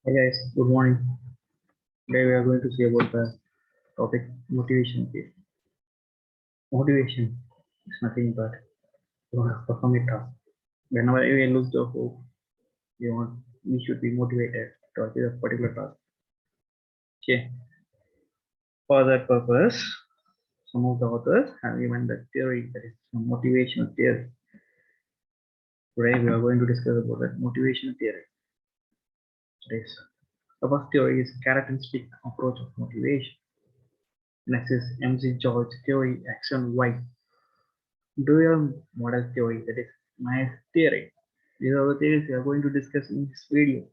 Hey guys, good morning. Today we are going to see about the topic motivation. Motivation is nothing but you want to perform a task. Whenever we lose the hope, we should be motivated to achieve a particular task. Okay. For that purpose, some of the authors have given the theory that is some motivational theory. Today we are going to discuss about that motivation theory. Today's the first theory is characteristic approach of motivation. Next is MC George theory, action Y. Dual model theory, that is Myers theory. These are the theories we are going to discuss in this video.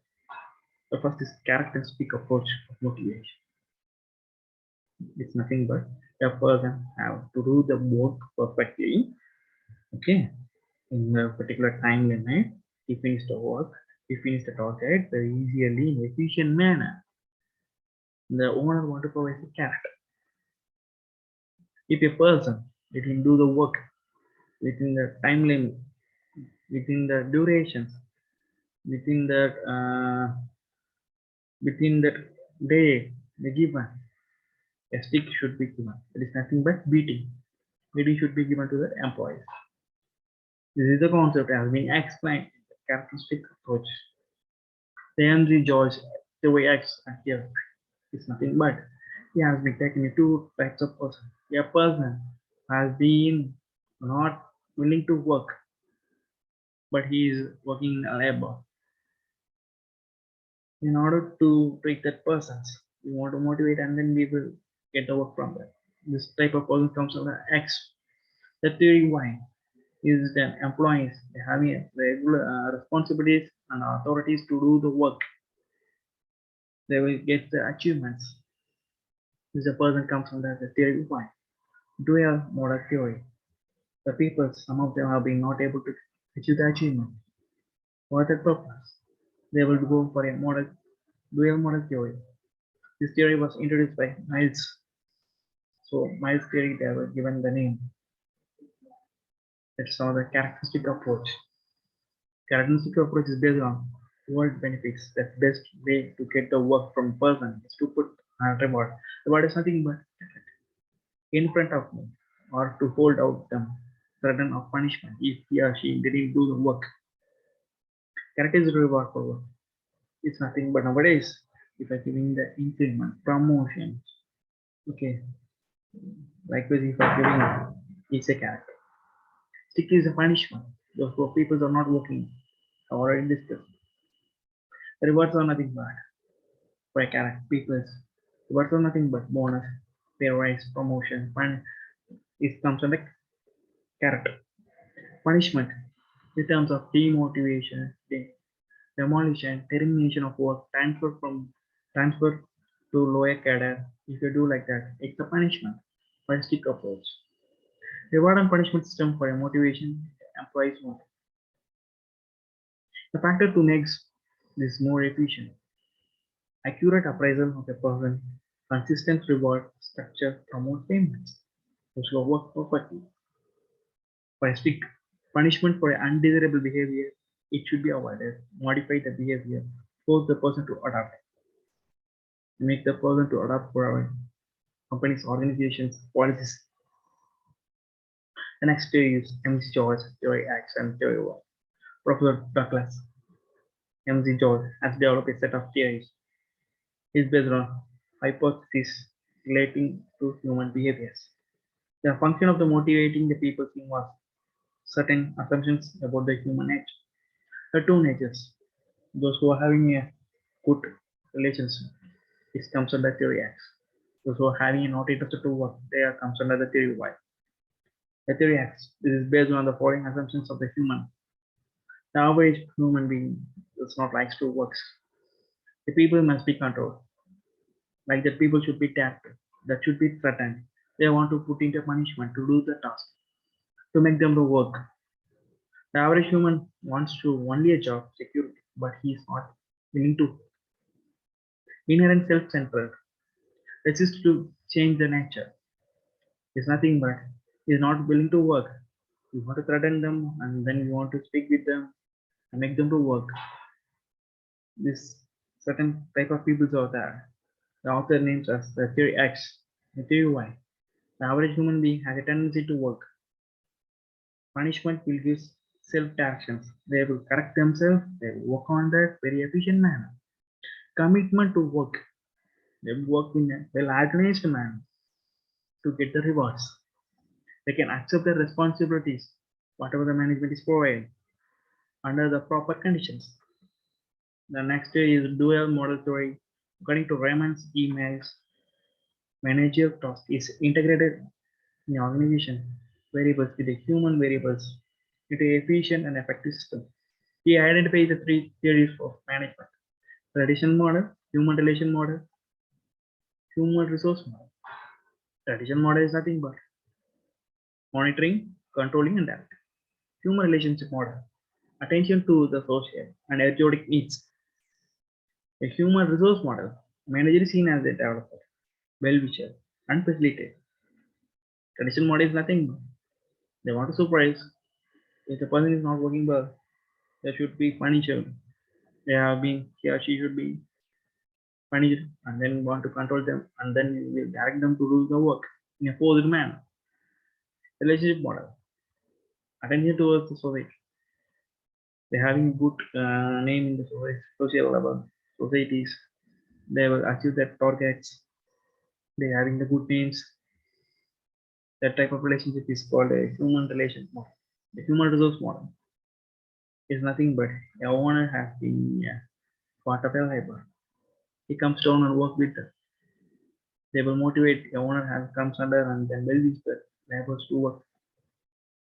The first is characteristic approach of motivation. It's nothing but a person have to do the work perfectly. Okay, in a particular time limit, he finished the work, he finished the target very easily in efficient manner. The owner want to provide the character. If a person let him do the work within the time limit, within the durations, within that within that day the given a stick should be given. It is nothing but beating. Beating should be given to the employees. This is the concept has been explained in the characteristic approach. The MC George the way acts here is nothing but he has been taken into two types of person. A person has been not willing to work, but he is working in a labor. In order to take that person, we want to motivate and then we will get the work from that. This type of person comes under X. The theory why is that employees having regular responsibilities and authorities to do the work. They will get the achievements. This person comes under the theory why. Dual model theory. The people, some of them have been not able to achieve the achievement. For that purpose, they will go for a dual model theory. This theory was introduced by Miles. So Miles theory, they were given the name. That's how the characteristic approach. Characteristic approach is based on what benefits. The best way to get the work from person is to put a reward. Reward is nothing but in front of me or to hold out them threaten of punishment if he or she didn't do the work. Character is reward for work. It's nothing but nowadays if I'm giving the increment, promotion, okay. Likewise, if I'm giving it's a character. Stick is a punishment. Those poor people are not working. I already discussed. The rewards are nothing but for a character. People's rewards are nothing but bonus, pay rise, promotion, fund. It comes under character. Punishment in terms of demotivation, demolition, termination of work, transfer to lower cadre. If you do like that, it's a punishment. By stick approach. Reward and punishment system for a motivation employees want. The factor to make this more efficient. Accurate appraisal of a person, consistent reward structure promote payments. Those who work perfectly. For a strict punishment for undesirable behavior, it should be avoided. Modify the behavior, force the person to adapt. Make the person to adapt for our company's organizations, policies. The next theory is MC George, theory X, and theory Y. Professor Douglas MC George has developed a set of theories. It is based on hypotheses relating to human behaviors. The function of the motivating the people was certain assumptions about the human nature. The two natures, those who are having a good relationship, it comes under theory X. Those who are having a not interested to work, they are comes under the theory Y. The theory X is based on the following assumptions of the human. The average human being does not like to work. The people must be controlled. Like that people should be tapped, that should be threatened. They want to put into punishment to do the task, to make them to work. The average human wants to only a job security, but he is not willing to. Inherent self-centered, resist to change the nature. Is nothing but is not willing to work. You want to threaten them and then you want to speak with them and make them to work. This certain type of people are there. The author names as the theory X, the theory Y. The average human being has a tendency to work. Punishment will give self-actions. They will correct themselves. They will work on that very efficient manner. Commitment to work. They will work in a well-organized manner to get the rewards. They can accept their responsibilities, whatever the management is providing, under the proper conditions. The next is dual model theory. According to Raymond's emails, managerial task is integrated in the organization variables with the human variables into an efficient and effective system. He identifies the three theories of management: traditional model, human relation model, human resource model. Traditional model is nothing but monitoring, controlling, and directing. Human relationship model, attention to the social and energetic needs. A human resource model, manager is seen as a developer, well-wisher, and facilitator. Traditional model is nothing but they want to supervise. If the person is not working well, they should be punished. They have been, he or she should be punished, and then want to control them, and then you will direct them to do the work in a forced manner. Relationship model, attention towards the society. They having good name in the social level, societies. They will achieve their targets. They having the good names. That type of relationship is called a human relation model. The human resource model is nothing but a owner has been part of a labor. He comes down and work with them. They will motivate the owner has comes under and then will use the laborers to work.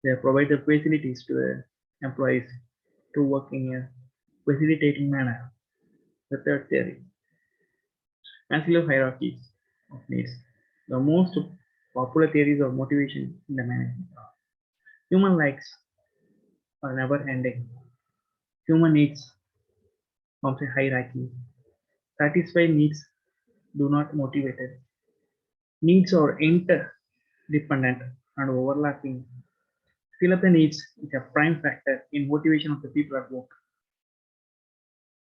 They provide the facilities to the employees to work in a facilitating manner. The third theory, Maslow hierarchies of needs. The most popular theories of motivation in the management are human likes are never ending. Human needs forms a hierarchy. Satisfied needs do not motivate it. Needs are interdependent and overlapping. Fill up the needs is a prime factor in motivation of the people at work.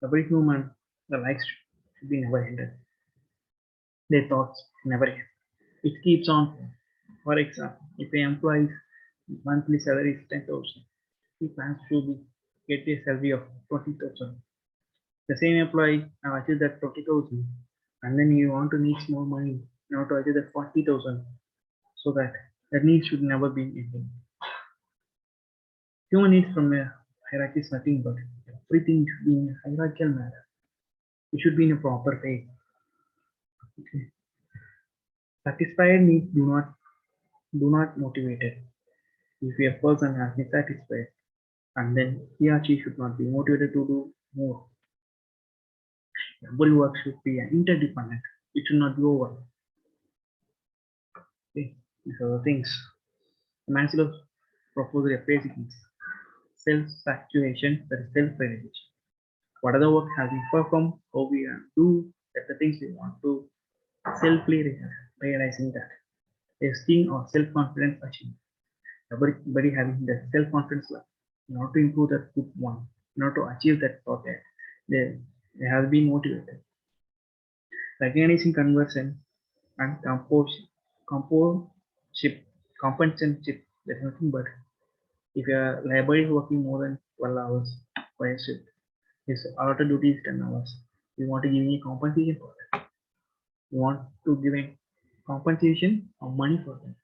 Every human, the likes should be never ended. Their thoughts never end. It keeps on. For example, if an employee's monthly salary is 10,000, he plans to get a salary of 20,000. The same employee now achieved that 20,000, and then you want to need more money in order to achieve that 40,000, so that the need should never be ending. Human needs from a hierarchy is nothing but everything should be in a hierarchical manner. It should be in a proper way. Okay. Satisfied needs do not motivate it. If a person has been satisfied, and then he or she should not be motivated to do more. Every work should be interdependent. It should not be over. Okay. These are the things. Maslow proposed a basic things. Self-saturation, that is self-realization. What other work has been performed, how we do, that the things we want to selfly realizing that. Esteem or self-confidence achievement. Everybody having the self-confidence level in order to improve that good one, in order to achieve that target, they have been motivated. Recognizing conversion and companionship, companionship, there's nothing but if your labor is working more than 12 hours for a shift, his outer duty is 10 hours. You want to give me compensation for that. You want to give a compensation or money for them.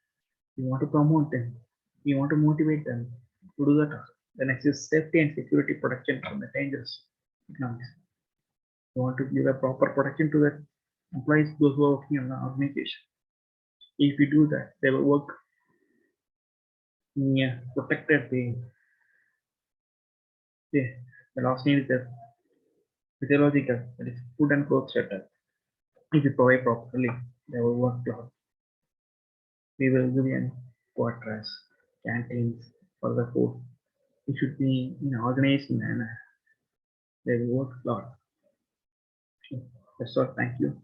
You want to promote them. You want to motivate them to do the task. The next is safety and security protection from the dangerous economics. You want to give a proper protection to the employees, those who are working in the organization. If you do that, they will work in a protected way. Yeah. The last name is the physiological, that is food and clothes shelter. If you provide properly, they will work well. We will give you quarters, canteens for the food. It should be in an organized manner. They will work a lot. That's all. Thank you.